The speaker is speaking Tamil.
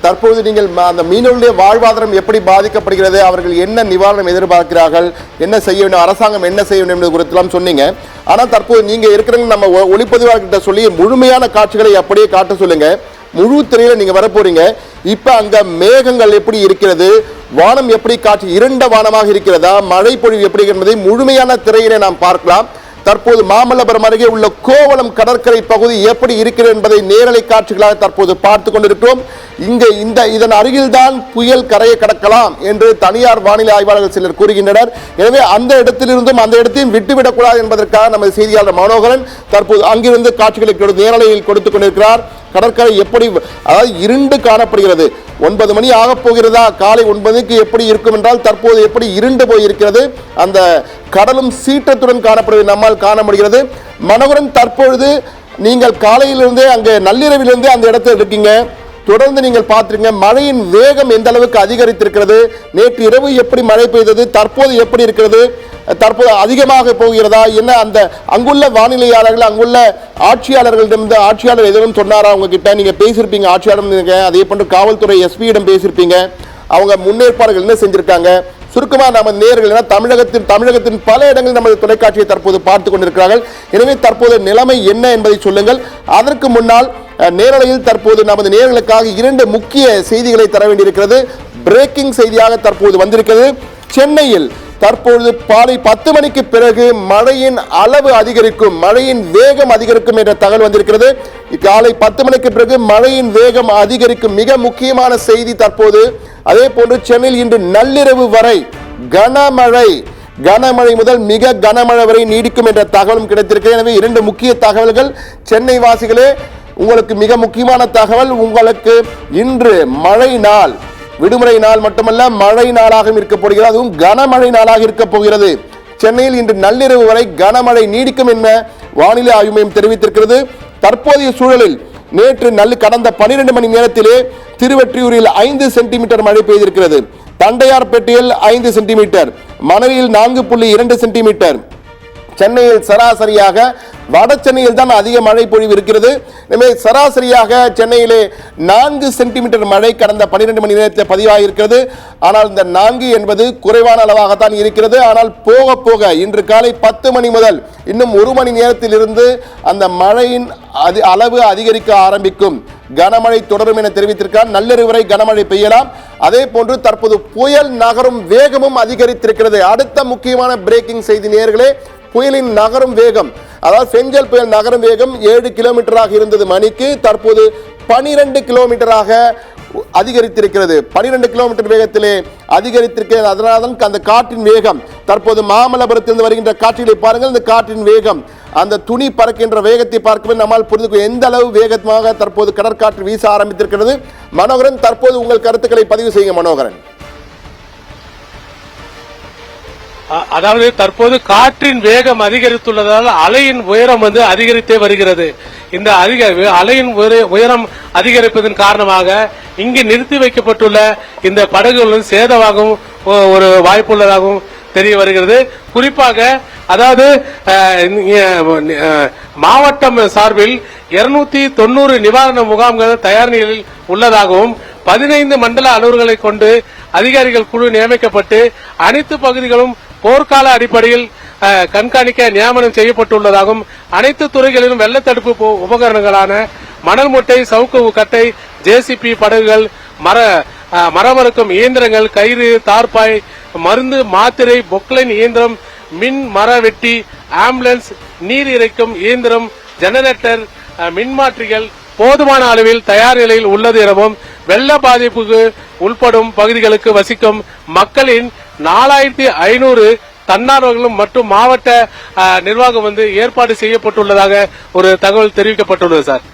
தற்போது நீங்கள் அந்த மீனவர்களுடைய வாழ்வாதாரம் எப்படி பாதிக்கப்படுகிறது, அவர்கள் என்ன நிவாரணம் எதிர்பார்க்கிறார்கள், என்ன செய்ய வேண்டும், அரசாங்கம் என்ன செய்ய வேண்டும் என்பது குறித்தெல்லாம் சொன்னீங்க. ஆனால் தற்போது நீங்க இருக்கிறவங்க நம்ம ஒளிப்பதிவாளர்கிட்ட சொல்லி முழுமையான காட்சிகளை அப்படியே காட்ட சொல்லுங்க. முழு திரையில நீங்க வரப்போறீங்க. இப்ப அங்க மேகங்கள் எப்படி இருக்கிறது, வானம் எப்படி காட்சி, இருண்ட வானமாக இருக்கிறதா, மழை பொழிவு எப்படி என்பதை முழுமையான திரையிலே நாம் பார்க்கலாம். தற்போது மாமல்லபுரம் அருகே உள்ள கோவளம் கடற்கரை பகுதி எப்படி இருக்கிறது என்பதை நேரலை காட்சிகளாக தற்போது பார்த்து கொண்டிருக்கிறோம். இங்கே இதன் அருகில்தான் புயல் கரையை கடக்கலாம் என்று தனியார் வானிலை ஆய்வாளர்கள் சிலர் கூறுகின்றனர். எனவே அந்த இடத்திலிருந்தும் அந்த இடத்தையும் விட்டுவிடக்கூடாது என்பதற்காக நமது செய்தியாளர் மனோகரன் தற்போது அங்கிருந்து காட்சிகளை நேரலையில் கொடுத்துக் கொண்டிருக்கிறார். கடற்கரை எப்படி, அதாவது இருண்டு காணப்படுகிறது. 9 மணி ஆக போகிறதா, காலை 9 மணிக்கு எப்படி இருக்கும் என்றால் தற்போது எப்படி இருண்டு போய் இருக்கிறது. அந்த கடலும் சீற்றத்துடன் காணப்படுவதை நம்மால் காண முடிகிறது. மனோகரன், தற்பொழுது நீங்கள் காலையிலிருந்தே அங்கே நள்ளிரவிலிருந்தே அந்த இடத்தில் இருக்கீங்க. தொடர்ந்து நீங்கள் பார்த்துருங்க, மழையின் வேகம் எந்த அளவுக்கு அதிகரித்திருக்கிறது, நேற்று இரவு எப்படி மழை பெய்தது, தற்போது எப்படி இருக்கிறது, தற்போது அதிகமாக போகிறதா, என்ன அந்த அங்குள்ள வானிலையாளர்கள் அங்குள்ள ஆட்சியாளர்களிடம் ஆட்சியாளர் எதுவும் சொன்னாரா உங்ககிட்ட? நீங்க பேசியிருப்பீங்க ஆட்சியாளர், அதே போன்று காவல்துறை எஸ்பியிடம் பேசியிருப்பீங்க. அவங்க முன்னேற்பாடுகள் என்ன செஞ்சிருக்காங்க? சுருக்கமாக நம்ம நேயர்கள் தமிழகத்தின் பல இடங்களில் நமது தொலைக்காட்சியை தற்போது பார்த்து கொண்டிருக்கிறார்கள். எனவே தற்போது நிலைமை என்ன என்பதை சொல்லுங்கள். அதற்கு முன்னால் நேரலையில் தற்போது நமது நேயர்களுக்காக 2 முக்கிய செய்திகளை தர வேண்டியிருக்கிறது. பிரேக்கிங் செய்தியாக தற்போது வந்திருக்கிறது. சென்னையில் தற்பொழுது காலை 10 மணிக்கு பிறகு மழையின் அளவு அதிகரிக்கும், மழையின் வேகம் அதிகரிக்கும் என்ற தகவல் வந்திருக்கிறது. காலை 10 மணிக்கு பிறகு மழையின் வேகம் அதிகரிக்கும் மிக முக்கியமான செய்தி தற்போது. அதே போன்று சென்னையில் இன்று நள்ளிரவு வரை கனமழை முதல் மிக கனமழை வரை நீடிக்கும் என்ற தகவலும் கிடைத்திருக்கு. எனவே 2 முக்கிய தகவல்கள். சென்னை வாசிகளே, உங்களுக்கு மிக முக்கியமான தகவல். உங்களுக்கு இன்று மழை நாள், விடுமுறை நாள் மட்டுமல்ல, மழை நாளாக இருக்க போகிறது. அதுவும் கனமழை நாளாக இருக்க போகிறது. சென்னையில் இன்று நள்ளிரவு வரை கனமழை நீடிக்கும் என வானிலை ஆய்வு மையம் தெரிவித்திருக்கிறது. தற்போதைய சூழலில் நேற்று கடந்த 12 மணி நேரத்திலே திருவெற்றியூரில் 5 சென்டிமீட்டர் மழை பெய்திருக்கிறது. தண்டையார்பேட்டையில் 5 சென்டிமீட்டர், மணலியில் 4.2 சென்டிமீட்டர். சென்னையில் சராசரியாக வட சென்னையில் தான் அதிக மழை பொழிவு இருக்கிறது. எனவே சராசரியாக சென்னையிலே 4 சென்டிமீட்டர் மழை கடந்த 12 மணி நேரத்தில் பதிவாகி இருக்கிறது. ஆனால் இந்த 4 என்பது குறைவான அளவாகத்தான் இருக்கிறது. ஆனால் போக போக இன்று காலை 10 மணி முதல் இன்னும் 1 மணி நேரத்தில் இருந்து அந்த மழையின் அளவு அதிகரிக்க ஆரம்பிக்கும். கனமழை தொடரும் என தெரிவித்திருக்கிறார். நள்ளிரவு வரை கனமழை பெய்யலாம். அதே போன்று தற்போது புயல் நகரும் வேகமும் அதிகரித்திருக்கிறது. அடுத்த முக்கியமான பிரேக்கிங் செய்தி நேயர்களே, புயலின் நகரும் வேகம், அதாவது பெஞ்சல் புயல் நகரும் வேகம் 7 கிலோமீட்டராக இருந்தது மணிக்கு, தற்போது 12 கிலோமீட்டராக அதிகரித்திருக்கிறது. 12 கிலோமீட்டர் வேகத்திலே அதிகரித்திருக்கிறது. அதனால்தான் அந்த காற்றின் வேகம் தற்போது மாமல்லபுரத்திலிருந்து வருகின்ற காட்சிகளை பாருங்கள். இந்த காற்றின் வேகம், அந்த துணி பறக்கின்ற வேகத்தை பார்க்கும்போது நம்மால் புரிந்து எந்த அளவு வேகமாக தற்போது கடற்காற்று வீச ஆரம்பித்திருக்கிறது. மனோகரன், தற்போது உங்கள் கருத்துக்களை பதிவு செய்யுங்க. மனோகரன், அதாவது தற்போது காற்றின் வேகம் அதிகரித்துள்ளதால் அலையின் உயரம் அதிகரித்தே வருகிறது. இந்த அலையின் உயரம் அதிகரிப்பதன் காரணமாக இங்கு நிறுத்தி வைக்கப்பட்டுள்ள இந்த படகுகளும் சேதமாகவும் ஒரு வாய்ப்புள்ளதாகவும் தெரிய வருகிறது. குறிப்பாக அதாவது மாவட்டம் சார்பில் 290 நிவாரண முகாம்கள் தயார் நிலையில் உள்ளதாகவும் 15 மண்டல அலுவலர்களை கொண்டு அதிகாரிகள் குழு நியமிக்கப்பட்டு அனைத்து பகுதிகளும் போர்க்கால அடிப்படையில் கண்காணிக்க நியமனம் செய்யப்பட்டுள்ளதாகவும் அனைத்து துறைகளிலும் வெள்ள தடுப்பு உபகரணங்களான மணல் மூட்டை, சவுக்கு கட்டை, ஜேசிபி படகுகள், மரமறுக்கும் இயந்திரங்கள், கயிறு, தார்பாய், மருந்து, மாத்திரை, பொக்லைன் இயந்திரம், மின் மர வெட்டி, ஆம்புலன்ஸ், நீர் இறைக்கும் இயந்திரம், ஜெனரேட்டர், மின்மாற்றிகள் போதுமான அளவில் தயார் நிலையில் உள்ளது எனவும் வெள்ள பாதிப்புக்கு உள்படும் பகுதிகளுக்கு வசிக்கும் மக்களின் 4500 தன்னார்வலர்களும் மற்றும் மாவட்ட நிர்வாகம் ஏற்பாடு செய்யப்பட்டுள்ளதாக ஒரு தகவல் தெரிவிக்கப்பட்டுள்ளது சார்.